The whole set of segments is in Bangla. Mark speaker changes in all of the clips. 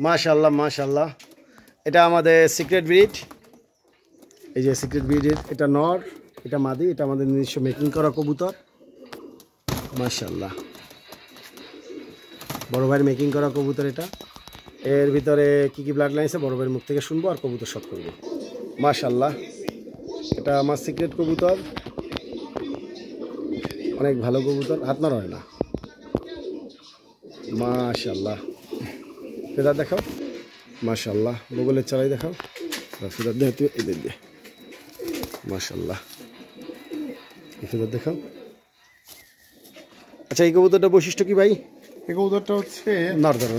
Speaker 1: মাশাআল্লাহ মাশাআল্লাহ। এটা আমাদের সিক্রেট ব্রিড, এই যে সিক্রেট ব্রিডের এটা নর, এটা মাদি, এটা আমাদের নিজস্ব মেকিং করা কবুতর। মাশাআল্লাহ, বড় ভাইয়ের মেকিং করা কবুতর এটা। এর ভিতরে কি কি ব্লাড লাইন আছে বড় ভাইয়ের মুখ থেকে শুনবো আর কবুতর শট করবো। মাশাআল্লাহ, এটা আমার সিক্রেট কবুতর, অনেক ভালো কবুতর, হাত নাড়া হয় না। মাশাআল্লাহ, ফেদার দেখাও। মাশাআল্লাহ, বগলের চালাই দেখাও। ফেদার দেখ তুই, এদের দিয়ে। মাশাআল্লাহ, ফেদার দেখাও। আচ্ছা, এই কবুতরটার বৈশিষ্ট্য কি ভাই?
Speaker 2: এই কবুতরটা হচ্ছে
Speaker 1: নর্দর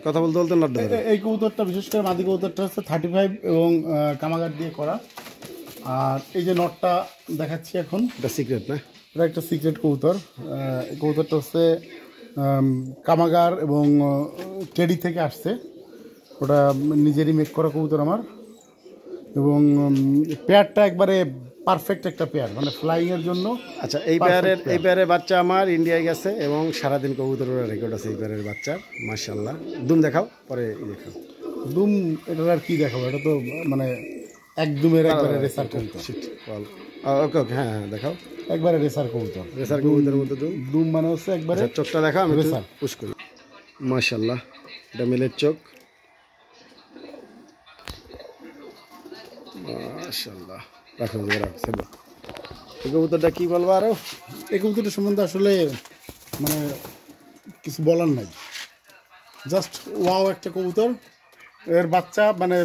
Speaker 1: কথা বলতে বলতে নর্দর।
Speaker 2: এই কবুতরটা বিশেষ করে মাদি কবুতরটা হচ্ছে 35 এবং কামাগার দিয়ে করা। আর এই যে নটটা দেখাচ্ছি এখন,
Speaker 1: এটা সিক্রেট না?
Speaker 2: এটা একটা সিক্রেট কবুতর। এই কবুতরটা হচ্ছে কামাগার এবং টেডি থেকে আসছে, ওটা নিজেরই মেক করা কবুতর আমার। এবং পেয়ারটা একবারে পারফেক্ট একটা পেয়ার, মানে ফ্লাইং এর জন্য।
Speaker 1: আচ্ছা, এই পেয়ারের বাচ্চা আমার ইন্ডিয়ায় গেছে এবং সারাদিন কবুতরের রেকর্ড আছে এই পেয়ারের বাচ্চার। মাশাআল্লাহ, দুম দেখাও, পরে দেখাও।
Speaker 2: দুম এটা আর কি দেখাবো, এটা তো মানে একদমের একবারে রেসার কবুতর।
Speaker 1: ওকে ওকে, হ্যাঁ হ্যাঁ দেখাও।
Speaker 2: একবারে রেসার কবুতর,
Speaker 1: রেসার কবুতরের মধ্যে
Speaker 2: দুম মানে হচ্ছে একবারে।
Speaker 1: চোখটা দেখাও, আমি রেসার পুশ করি। মাশাআল্লাহ, এটা মেলের চোখ। মাশাআল্লাহ, রাখুন রাখছেন। এই কবুতরটা কি বলবো আরো?
Speaker 2: এই কবুতরটা সম্বন্ধে আসলে মানে কিছু বলার নাই, জাস্ট ওয়াও একটা কবুতর। এর বাচ্চা মানে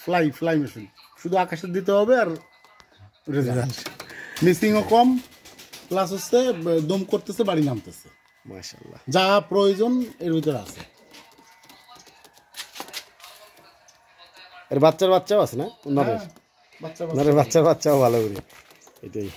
Speaker 2: ফ্লাই মেশিন, শুধু আকাশে দিতে হবে আর রেজাল্ট। মিসিংও কম, প্লাস হচ্ছে দম করতেছে, বাড়ি নামতেছে।
Speaker 1: মাশাআল্লাহ,
Speaker 2: যা প্রয়োজন এর ভিতরে আছে।
Speaker 1: এর বাচ্চাও আছে না? নরের বাচ্চাও ভালো করে, এটাই।